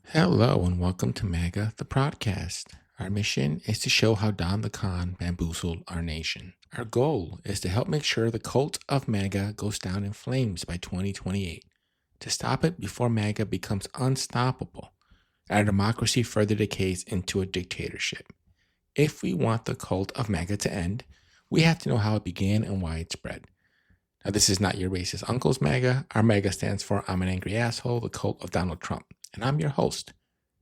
Hello and welcome to MAGA, the podcast. Our mission is to show how Don the Con bamboozled our nation. Our goal is to help make sure the cult of MAGA goes down in flames by 2028, to stop it before MAGA becomes unstoppable and our democracy further decays into a dictatorship. If we want the cult of MAGA to end, we have to know how it began and why it spread. Now, this is not your racist uncle's MAGA. Our MAGA stands for I'm an Angry Asshole, the cult of Donald Trump. And I'm your host,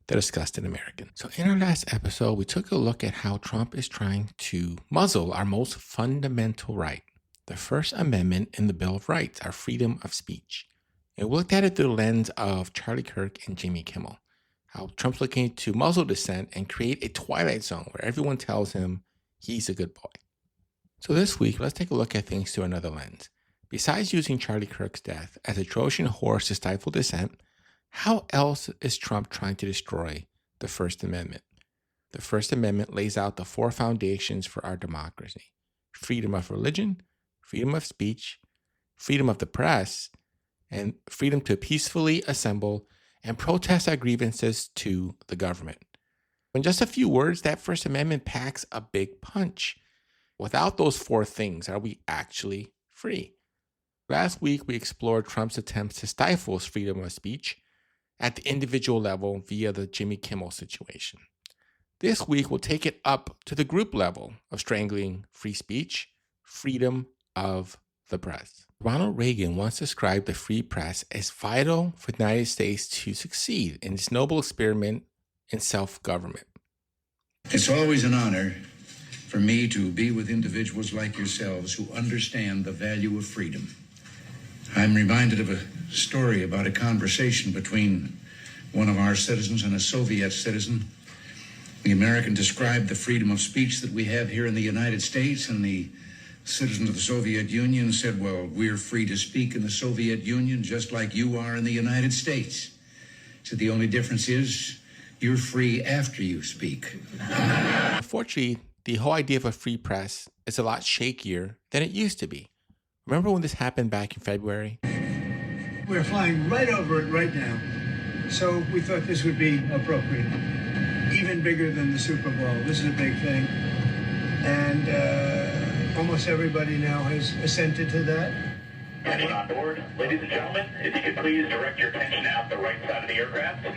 the Disgusted American. So in our last episode, we took a look at how Trump is trying to muzzle our most fundamental right, the First Amendment in the Bill of Rights, our freedom of speech. And we looked at it through the lens of Charlie Kirk and Jimmy Kimmel, how Trump's looking to muzzle dissent and create a twilight zone where everyone tells him he's a good boy. So this week, let's take a look at things through another lens. Besides using Charlie Kirk's death as a Trojan horse to stifle dissent, how else is Trump trying to destroy the First Amendment? The First Amendment lays out the four foundations for our democracy: freedom of religion, freedom of speech, freedom of the press, and freedom to peacefully assemble and protest our grievances to the government. In just a few words, that First Amendment packs a big punch. Without those four things, are we actually free? Last week, we explored Trump's attempts to stifle freedom of speech at the individual level via the Jimmy Kimmel situation. This week, we'll take it up to the group level of strangling free speech, freedom of the press. Ronald Reagan once described the free press as vital for the United States to succeed in its noble experiment in self-government. It's always an honor for me to be with individuals like yourselves who understand the value of freedom. I'm reminded of a story about a conversation between one of our citizens and a Soviet citizen. The American described the freedom of speech that we have here in the United States, and the citizen of the Soviet Union said, well, we're free to speak in the Soviet Union just like you are in the United States. So the only difference is you're free after you speak. Unfortunately, the whole idea of a free press is a lot shakier than it used to be. Remember when this happened back in February? We're flying right over it right now. So we thought this would be appropriate. Even bigger than the Super Bowl. This is a big thing. And almost everybody now has assented to that. Anyone on board? Ladies and gentlemen, if you could please direct your attention out the right side of the aircraft.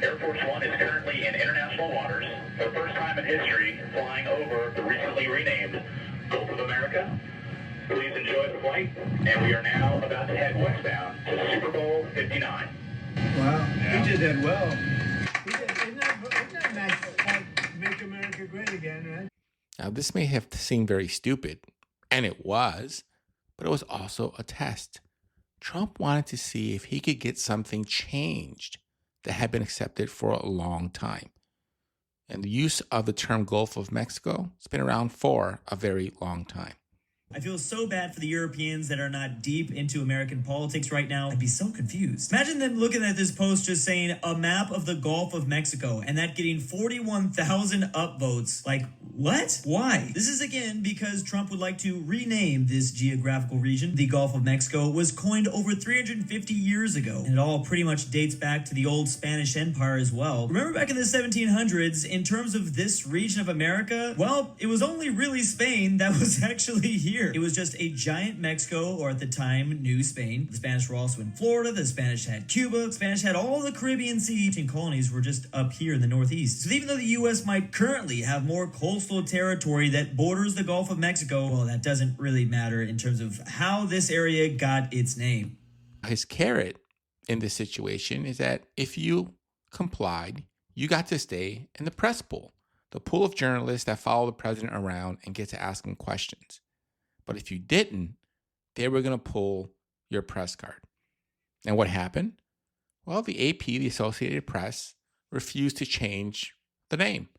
Air Force One is currently in international waters for the first time in history, flying over the recently renamed Gulf of America. Please enjoy the flight, and we are now about to head westbound to Super Bowl 59. Wow, yeah. He did that well. Isn't that nice? Make America great again, right? Now, this may have seemed very stupid, and it was, but it was also a test. Trump wanted to see if he could get something changed that had been accepted for a long time. And the use of the term Gulf of Mexico has been around for a very long time. I feel so bad for the Europeans that are not deep into American politics right now. I'd be so confused. Imagine them looking at this post just saying a map of the Gulf of Mexico and that getting 41,000 upvotes. Like, what? Why? This is again because Trump would like to rename this geographical region. The Gulf of Mexico was coined over 350 years ago, and it all pretty much dates back to the old Spanish Empire as well. Remember back in the 1700s, in terms of this region of America, well, it was only really Spain that was actually here. It was just a giant Mexico, or at the time, New Spain. The Spanish were also in Florida. The Spanish had Cuba. The Spanish had all the Caribbean Sea, and colonies were just up here in the Northeast. So even though the U.S. might currently have more coastal territory that borders the Gulf of Mexico, well, that doesn't really matter in terms of how this area got its name. His carrot in this situation is that if you complied, you got to stay in the press pool, the pool of journalists that follow the president around and get to ask him questions. But if you didn't, they were going to pull your press card. And what happened? Well, the AP, the Associated Press, refused to change the name.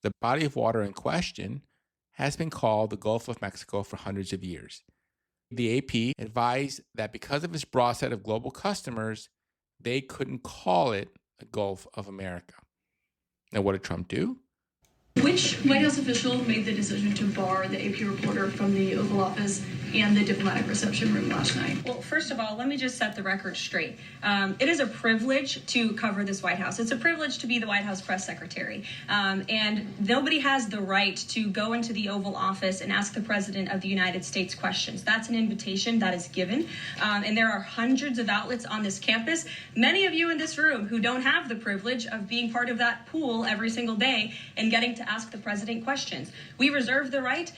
The body of water in question has been called the Gulf of Mexico for hundreds of years. The AP advised that because of its broad set of global customers, they couldn't call it the Gulf of America. Now, what did Trump do? Which White House official made the decision to bar the AP reporter from the Oval Office and the diplomatic reception room last night? Well, first of all, let me just set the record straight. It is a privilege to cover this White House. It's a privilege to be the White House press secretary. And nobody has the right to go into the Oval Office and ask the President of the United States questions. That's an invitation that is given. And there are hundreds of outlets on this campus, many of you in this room who don't have the privilege of being part of that pool every single day and getting to ask the President questions. We reserve the right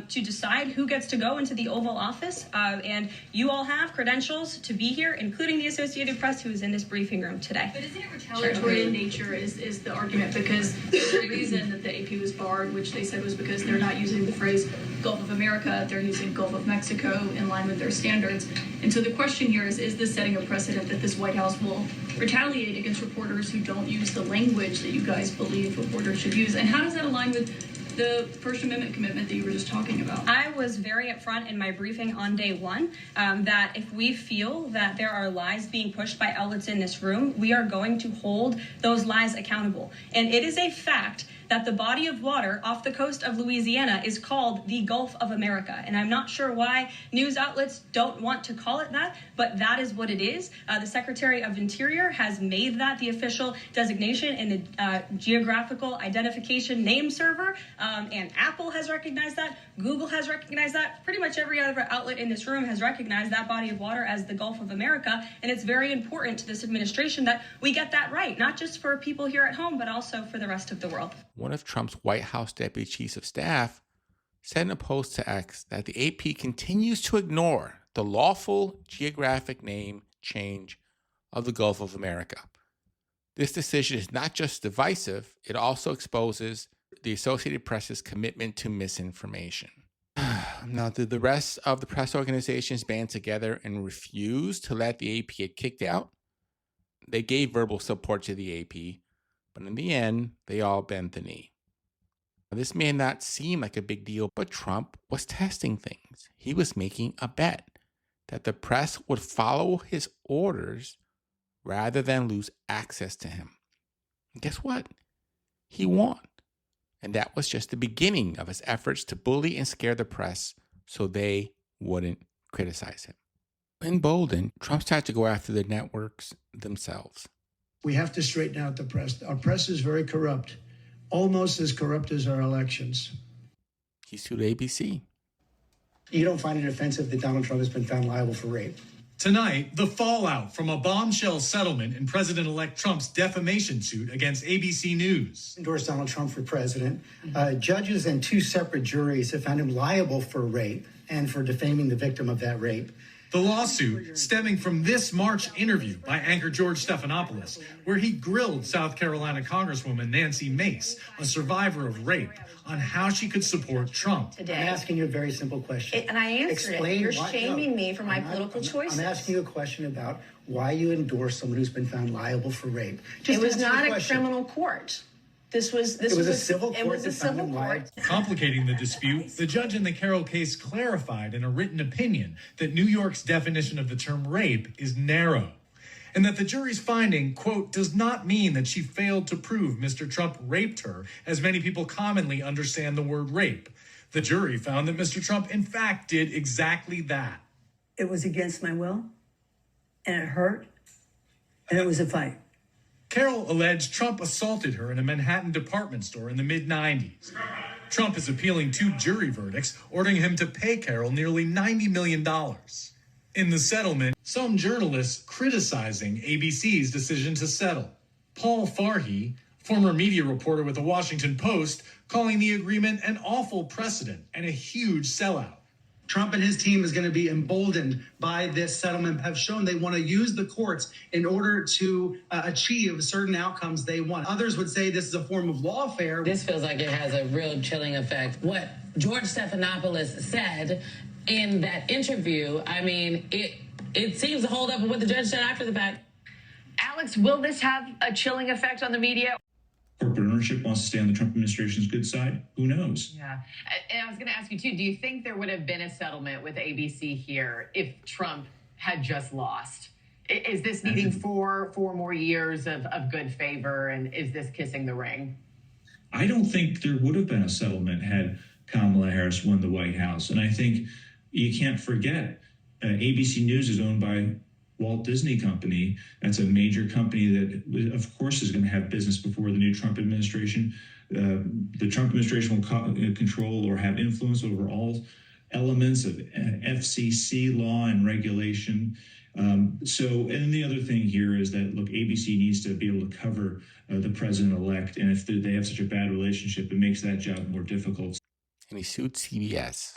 to decide who gets to go into the Oval Office, and you all have credentials to be here, including the Associated Press, who is in this briefing room today. But isn't it retaliatory in nature is the argument? Because the reason that the AP was barred, which they said was because they're not using the phrase Gulf of America, they're using Gulf of Mexico in line with their standards. And so the question here is this setting a precedent that this White House will retaliate against reporters who don't use the language that you guys believe reporters should use? And how does that align with the First Amendment commitment that you were just talking about? I was very upfront in my briefing on day one that if we feel that there are lies being pushed by outlets in this room, we are going to hold those lies accountable. And it is a fact that the body of water off the coast of Louisiana is called the Gulf of America. And I'm not sure why news outlets don't want to call it that, but that is what it is. The Secretary of Interior has made that the official designation in the geographical identification name server, and Apple has recognized that, Google has recognized that, pretty much every other outlet in this room has recognized that body of water as the Gulf of America, and it's very important to this administration that we get that right, not just for people here at home, but also for the rest of the world. One of Trump's White House deputy chiefs of staff said in a post to X that the AP continues to ignore the lawful geographic name change of the Gulf of America. This decision is not just divisive, it also exposes the Associated Press's commitment to misinformation. Now, did the rest of the press organizations band together and refuse to let the AP get kicked out? They gave verbal support to the AP, but in the end, they all bent the knee. Now, this may not seem like a big deal, but Trump was testing things. He was making a bet that the press would follow his orders rather than lose access to him. And guess what? He won. And that was just the beginning of his efforts to bully and scare the press so they wouldn't criticize him. Emboldened, Trump started to go after the networks themselves. We have to straighten out the press. Our press is very corrupt, almost as corrupt as our elections. He sued ABC. You don't find it offensive that Donald Trump has been found liable for rape? Tonight, the fallout from a bombshell settlement in President-elect Trump's defamation suit against ABC News. Endorsed Donald Trump for president. Judges and two separate juries have found him liable for rape and for defaming the victim of that rape. The lawsuit stemming from this March interview by anchor George Stephanopoulos, where he grilled South Carolina Congresswoman Nancy Mace, a survivor of rape, on how she could support Trump. I'm asking you a very simple question. And I answered it. You're shaming me for my political choices. I'm asking you a question about why you endorse someone who's been found liable for rape. It was not a criminal court. It was a civil court. It was a civil court. Complicating the dispute, the judge in the Carroll case clarified in a written opinion that New York's definition of the term rape is narrow, and that the jury's finding, quote, does not mean that she failed to prove Mr. Trump raped her, as many people commonly understand the word rape. The jury found that Mr. Trump, in fact, did exactly that. It was against my will, and it hurt, and it was a fight. Carroll alleged Trump assaulted her in a Manhattan department store in the mid-90s. Trump is appealing two jury verdicts, ordering him to pay Carroll nearly $90 million. In the settlement, some journalists criticizing ABC's decision to settle. Paul Farhi, former media reporter with the Washington Post, calling the agreement an awful precedent and a huge sellout. Trump and his team is going to be emboldened by this settlement, have shown they want to use the courts in order to achieve certain outcomes they want. Others would say this is a form of lawfare. This feels like it has a real chilling effect. What George Stephanopoulos said in that interview, I mean, it seems to hold up with what the judge said after the fact. Alex, will this have a chilling effect on the media? Corporate ownership wants to stay on the Trump administration's good side. Who knows? Yeah. And I was going to ask you, too, do you think there would have been a settlement with ABC here if Trump had just lost? Is this needing four more years of good favor, and is this kissing the ring? I don't think there would have been a settlement had Kamala Harris won the White House. And I think you can't forget ABC News is owned by Walt Disney Company. That's a major company that, of course, is going to have business before the new Trump administration. The Trump administration will control or have influence over all elements of FCC law and regulation. And the other thing here is that, look, ABC needs to be able to cover the president-elect. And if they have such a bad relationship, it makes that job more difficult. And he sued CBS.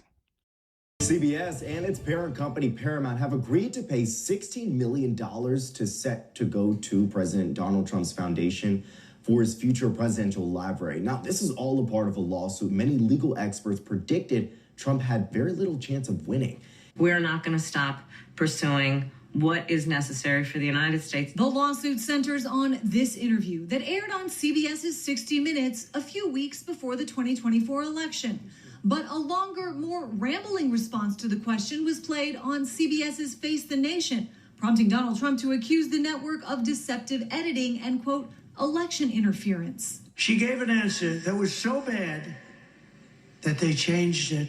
CBS and its parent company Paramount have agreed to pay $16 million to go to President Donald Trump's foundation for his future presidential library. Now, this is all a part of a lawsuit many legal experts predicted Trump had very little chance of winning. We're not going to stop pursuing what is necessary for the United States. The lawsuit centers on this interview that aired on CBS's 60 Minutes a few weeks before the 2024 election. But a longer, more rambling response to the question was played on CBS's Face the Nation, prompting Donald Trump to accuse the network of deceptive editing and, quote, election interference. She gave an answer that was so bad that they changed it.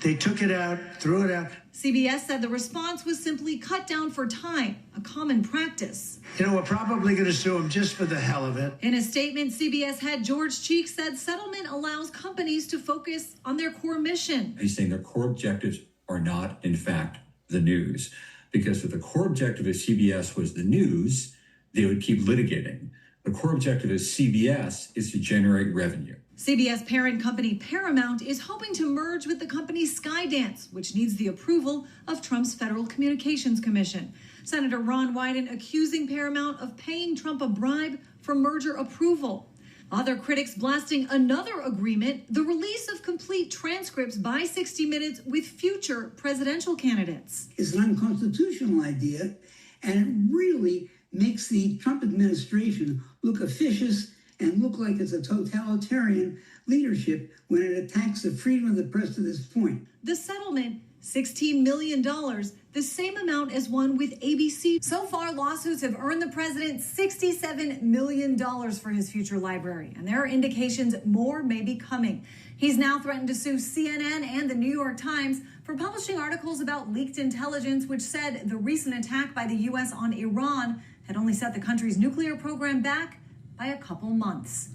They took it out, threw it out. CBS said the response was simply cut down for time, a common practice. You know, we're probably going to sue him just for the hell of it. In a statement, CBS head George Cheek said settlement allows companies to focus on their core mission. He's saying their core objectives are not, in fact, the news. Because if the core objective of CBS was the news, they would keep litigating. The core objective of CBS is to generate revenue. CBS parent company Paramount is hoping to merge with the company Skydance, which needs the approval of Trump's Federal Communications Commission. Senator Ron Wyden accusing Paramount of paying Trump a bribe for merger approval. Other critics blasting another agreement, the release of complete transcripts by 60 Minutes with future presidential candidates. It's an unconstitutional idea, and it really makes the Trump administration look officious and look like it's a totalitarian leadership when it attacks the freedom of the press to this point. The settlement, $16 million, the same amount as one with ABC. So far, lawsuits have earned the president $67 million for his future library, and there are indications more may be coming. He's now threatened to sue CNN and the New York Times for publishing articles about leaked intelligence, which said the recent attack by the U.S. on Iran had only set the country's nuclear program back by a couple months.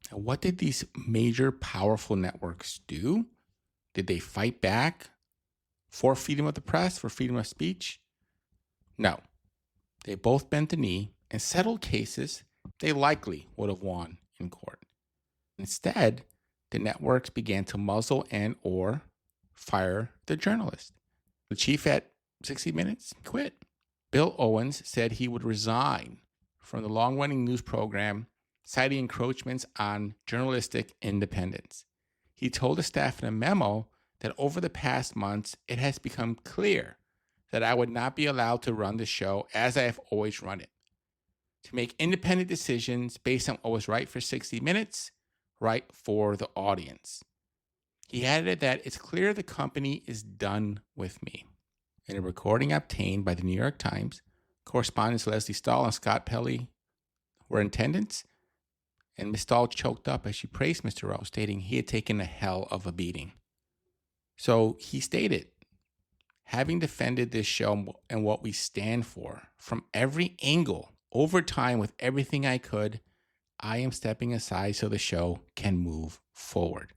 What did these major, powerful networks do? Did they fight back for freedom of the press, for freedom of speech? No. They both bent the knee and settled cases they likely would have won in court. Instead, the networks began to muzzle and or fire the journalist. The chief at 60 Minutes quit. Bill Owens said he would resign from the long-running news program, citing encroachments on journalistic independence. He told the staff in a memo that over the past months, it has become clear that I would not be allowed to run the show as I have always run it, to make independent decisions based on what was right for 60 Minutes, right for the audience. He added that it's clear the company is done with me. In a recording obtained by the New York Times, correspondents Leslie Stahl and Scott Pelley were in attendance, and Ms. Stahl choked up as she praised Mr. Rowe, stating he had taken a hell of a beating. So he stated, having defended this show and what we stand for from every angle, over time with everything I could, I am stepping aside so the show can move forward.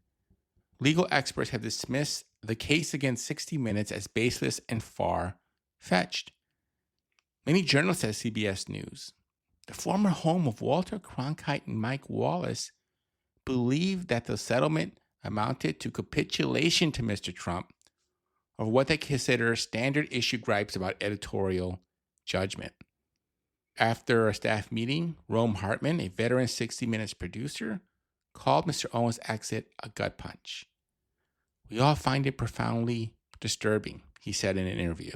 Legal experts have dismissed the case against 60 Minutes as baseless and far-fetched. Many journalists at CBS News, the former home of Walter Cronkite and Mike Wallace, believe that the settlement amounted to capitulation to Mr. Trump of what they consider standard issue gripes about editorial judgment. After a staff meeting, Rome Hartman, a veteran 60 Minutes producer, called Mr. Owens' exit a gut punch. We all find it profoundly disturbing, he said in an interview.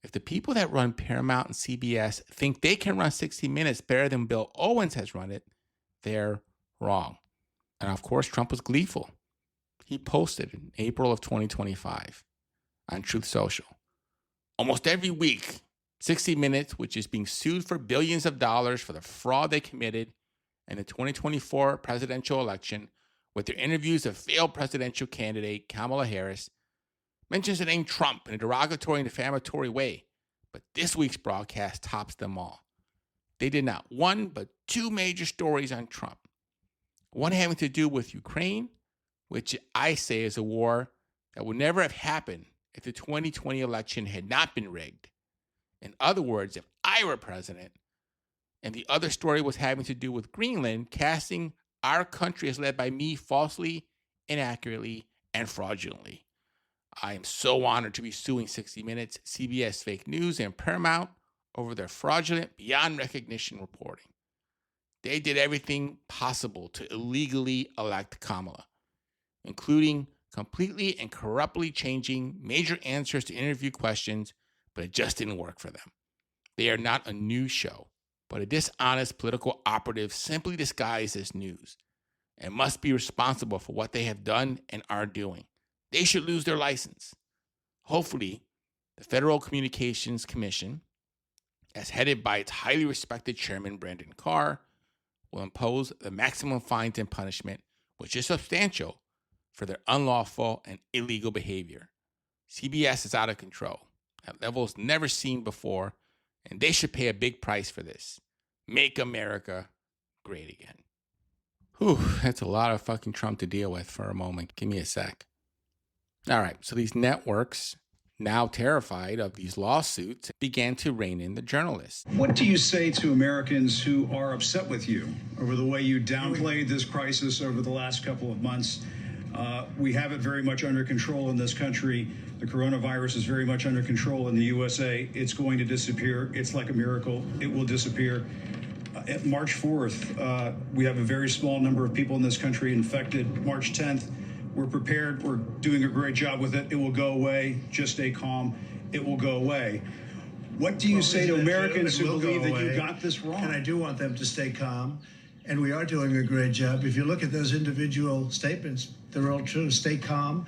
If the people that run Paramount and CBS think they can run 60 Minutes better than Bill Owens has run it, they're wrong. And of course, Trump was gleeful. He posted in April of 2025 on Truth Social. Almost every week, 60 Minutes, which is being sued for billions of dollars for the fraud they committed, and the 2024 presidential election with their interviews of failed presidential candidate Kamala Harris, mentions the name Trump in a derogatory and defamatory way. But this week's broadcast tops them all. They did not one, but two major stories on Trump. One having to do with Ukraine, which I say is a war that would never have happened if the 2020 election had not been rigged. In other words, if I were president. And the other story was having to do with Greenland, casting our country as led by me falsely, inaccurately, and fraudulently. I am so honored to be suing 60 Minutes, CBS Fake News, and Paramount over their fraudulent, beyond recognition reporting. They did everything possible to illegally elect Kamala, including completely and corruptly changing major answers to interview questions, but it just didn't work for them. They are not a news show, but a dishonest political operative simply disguised as news, and must be responsible for what they have done and are doing. They should lose their license. Hopefully, the Federal Communications Commission, as headed by its highly respected chairman, Brandon Carr, will impose the maximum fines and punishment, which is substantial, for their unlawful and illegal behavior. CBS is out of control at levels never seen before, and they should pay a big price for this. Make America great again. Whew, that's a lot of fucking Trump to deal with for a moment. Give me a sec. All right, so these networks, now terrified of these lawsuits, began to rein in the journalists. What do you say to Americans who are upset with you over the way you downplayed this crisis over the last couple of months? We have it very much under control in this country. The coronavirus is very much under control in the USA. It's going to disappear. It's like a miracle. It will disappear. At March 4th, we have a very small number of people in this country infected. March 10th, we're prepared. We're doing a great job with it. It will go away. Just stay calm. It will go away. What do you say to Americans who believe that you got this wrong? And I do want them to stay calm. And we are doing a great job. If you look at those individual statements, they're all true. Stay calm.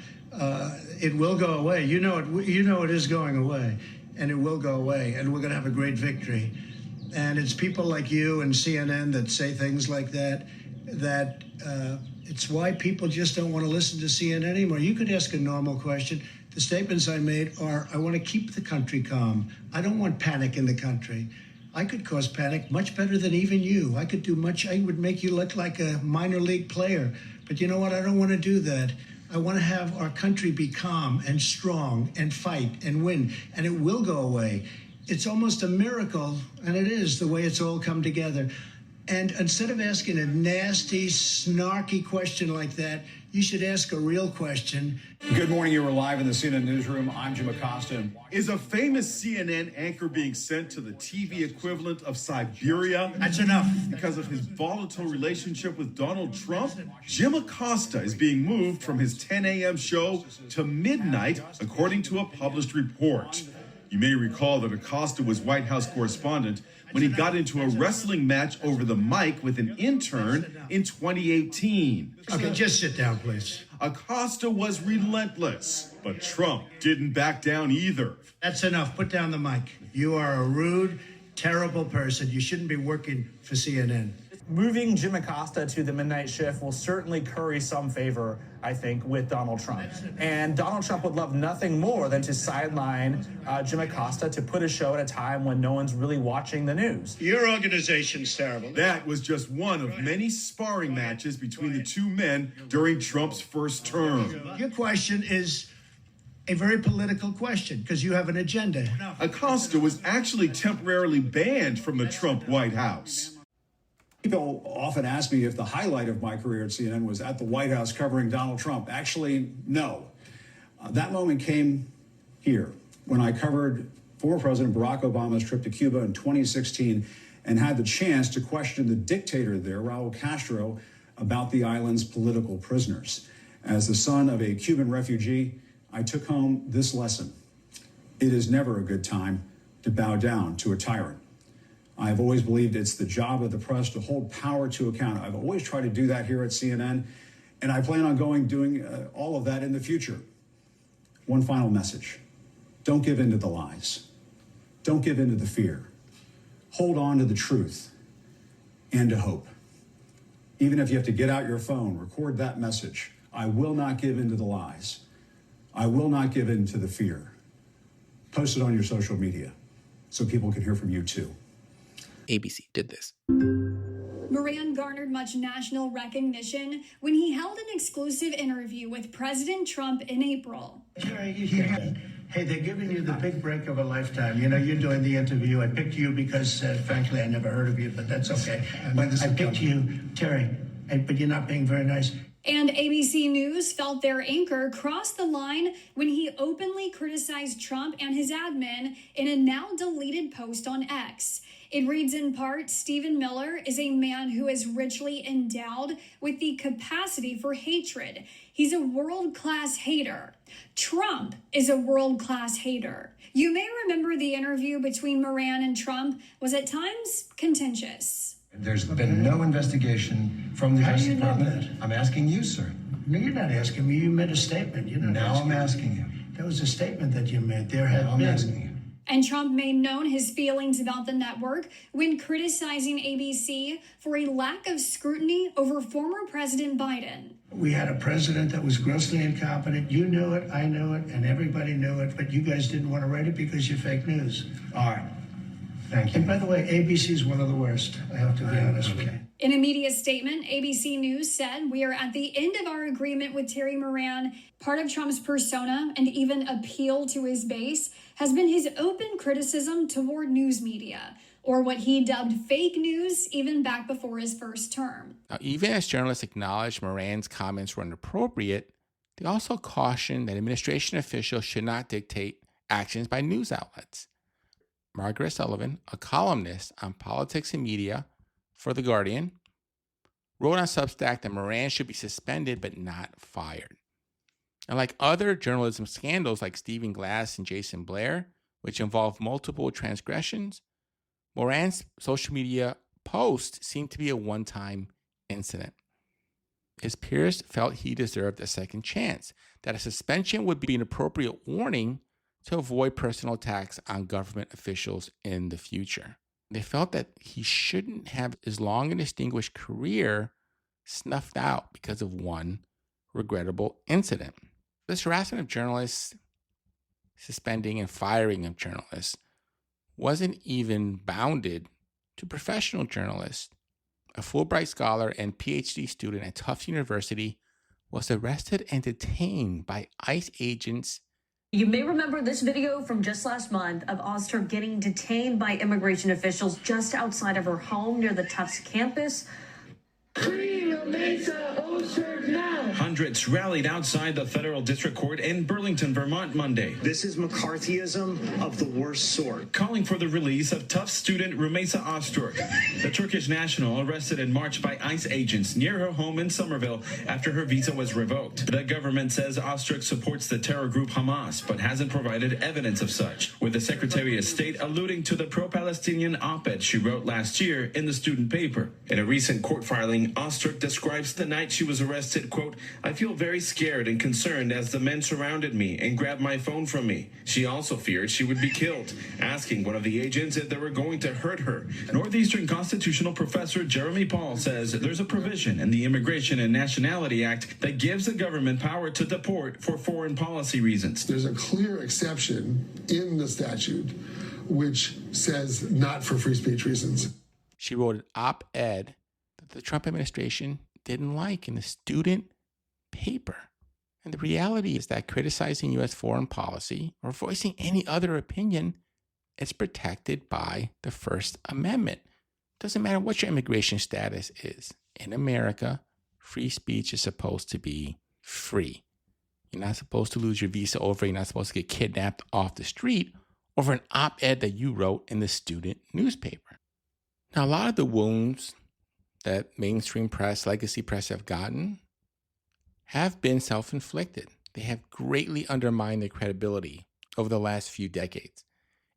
It will go away. You know it is going away, and it will go away. And we're going to have a great victory. And it's people like you and CNN that say things like that. It's why people just don't want to listen to CNN anymore. You could ask a normal question. The statements I made are: I want to keep the country calm. I don't want panic in the country. I could cause panic much better than even you. I could do much. I would make you look like a minor league player. But you know what? I don't want to do that. I want to have our country be calm and strong and fight and win. And it will go away. It's almost a miracle, and it is, the way it's all come together. And instead of asking a nasty, snarky question like that, you should ask a real question. Good morning. You were live in the CNN newsroom. I'm Jim Acosta. Is a famous CNN anchor being sent to the TV equivalent of Siberia? That's enough. Because of his volatile relationship with Donald Trump? Jim Acosta is being moved from his 10 a.m. show to midnight, according to a published report. You may recall that Acosta was White House correspondent when he got into a wrestling match over the mic with an intern in 2018. Okay, just sit down, please. Acosta was relentless, but Trump didn't back down either. That's enough. Put down the mic. You are a rude, terrible person. You shouldn't be working for CNN. Moving Jim Acosta to the midnight shift will certainly curry some favor, I think, with Donald Trump. And Donald Trump would love nothing more than to sideline Jim Acosta to put a show at a time when no one's really watching the news. Your organization's terrible. That was just one of many sparring matches between the two men during Trump's first term. Your question is a very political question because you have an agenda. Acosta was actually temporarily banned from the Trump White House. People often ask me if the highlight of my career at CNN was at the White House covering Donald Trump. Actually, no. That moment came here when I covered former President Barack Obama's trip to Cuba in 2016 and had the chance to question the dictator there, Raul Castro, about the island's political prisoners. As the son of a Cuban refugee, I took home this lesson. It is never a good time to bow down to a tyrant. I've always believed it's the job of the press to hold power to account. I've always tried to do that here at CNN, and I plan on doing all of that in the future. One final message. Don't give in to the lies. Don't give in to the fear. Hold on to the truth and to hope. Even if you have to get out your phone, record that message. I will not give in to the lies. I will not give in to the fear. Post it on your social media so people can hear from you too. ABC did this. Moran garnered much national recognition when he held an exclusive interview with President Trump in April. Hey, they're giving you the big break of a lifetime. You know, you're doing the interview. I picked you because, frankly, I never heard of you, but that's okay. But I picked you, Terry, but you're not being very nice. And ABC News felt their anchor crossed the line when he openly criticized Trump and his admin in a now deleted post on X. It reads in part, Stephen Miller is a man who is richly endowed with the capacity for hatred. He's a world-class hater. Trump is a world-class hater. You may remember the interview between Moran and Trump was at times contentious. There's been no investigation from the Justice Department. I'm asking you, sir. No, you're not asking me. You made a statement. Now I'm asking you. That was a statement that you made. There had been. I'm asking you. And Trump made known his feelings about the network when criticizing ABC for a lack of scrutiny over former President Biden. We had a president that was grossly incompetent. You knew it, I knew it, and everybody knew it, but you guys didn't want to write it because you're fake news. All right. Thank you. And by the way, ABC is one of the worst. I have to be honest with you. In a media statement, ABC News said, "We are at the end of our agreement with Terry Moran. Part of Trump's persona and even appeal to his base has been his open criticism toward news media, or what he dubbed fake news even back before his first term." Now, even as journalists acknowledged Moran's comments were inappropriate, they also cautioned that administration officials should not dictate actions by news outlets. Margaret Sullivan, a columnist on politics and media for The Guardian, wrote on Substack that Moran should be suspended but not fired. And like other journalism scandals like Stephen Glass and Jason Blair, which involved multiple transgressions, Moran's social media posts seemed to be a one-time incident. His peers felt he deserved a second chance, that a suspension would be an appropriate warning to avoid personal attacks on government officials in the future. They felt that he shouldn't have his long and distinguished career snuffed out because of one regrettable incident. This harassment of journalists, suspending and firing of journalists, wasn't even bounded to professional journalists. A Fulbright scholar and PhD student at Tufts University was arrested and detained by ICE agents. You may remember this video from just last month of Oster getting detained by immigration officials just outside of her home near the Tufts campus. Free Mesa Oster now! Hundreds rallied outside the federal district court in Burlington, Vermont Monday. This is McCarthyism of the worst sort. Calling for the release of Tufts student Rumeysa Öztürk, the Turkish national arrested in March by ICE agents near her home in Somerville after her visa was revoked. The government says Öztürk supports the terror group Hamas, but hasn't provided evidence of such, with the Secretary of State alluding to the pro-Palestinian op-ed she wrote last year in the student paper. In a recent court filing, Öztürk describes the night she was arrested, quote, "I feel very scared and concerned as the men surrounded me and grabbed my phone from me. She also feared she would be killed," asking one of the agents if they were going to hurt her. Northeastern constitutional professor Jeremy Paul says there's a provision in the Immigration and Nationality Act that gives the government power to deport for foreign policy reasons. There's a clear exception in the statute which says not for free speech reasons. She wrote an op-ed that the Trump administration didn't like in the student paper. And the reality is that criticizing U.S. foreign policy or voicing any other opinion is protected by the First Amendment. Doesn't matter what your immigration status is. In America, free speech is supposed to be free. You're not supposed to lose your visa over, you're not supposed to get kidnapped off the street over an op-ed that you wrote in the student newspaper. Now, a lot of the wounds that mainstream press, legacy press have gotten have been self-inflicted. They have greatly undermined their credibility over the last few decades.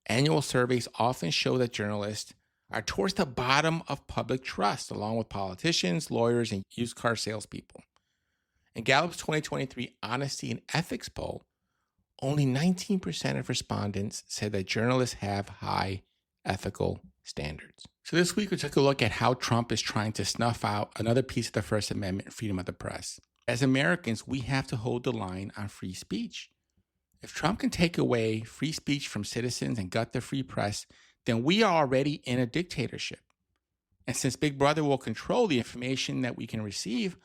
Annual surveys often show that journalists are towards the bottom of public trust, along with politicians, lawyers, and used car salespeople. In Gallup's 2023 Honesty and Ethics poll, only 19% of respondents said that journalists have high ethical standards. So this week we took a look at how Trump is trying to snuff out another piece of the First Amendment, freedom of the press. As Americans, we have to hold the line on free speech. If Trump can take away free speech from citizens and gut the free press, then we are already in a dictatorship. And since Big Brother will control the information that we can receive,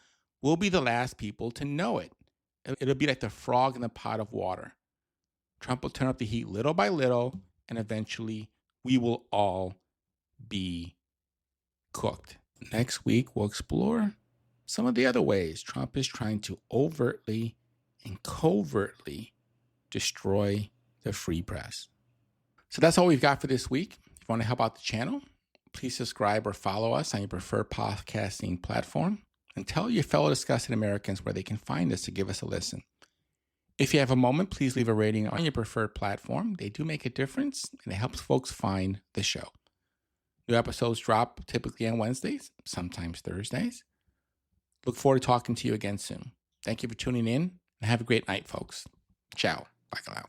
we'll be the last people to know it. It'll be like the frog in the pot of water. Trump will turn up the heat little by little, and eventually we will all be cooked. Next week, we'll explore some of the other ways Trump is trying to overtly and covertly destroy the free press. So that's all we've got for this week. If you want to help out the channel, please subscribe or follow us on your preferred podcasting platform, and tell your fellow disgusting Americans where they can find us to give us a listen. If you have a moment, please leave a rating on your preferred platform. They do make a difference, and it helps folks find the show. New episodes drop typically on Wednesdays, sometimes Thursdays. Look forward to talking to you again soon. Thank you for tuning in, and have a great night, folks. Ciao. Bye for now.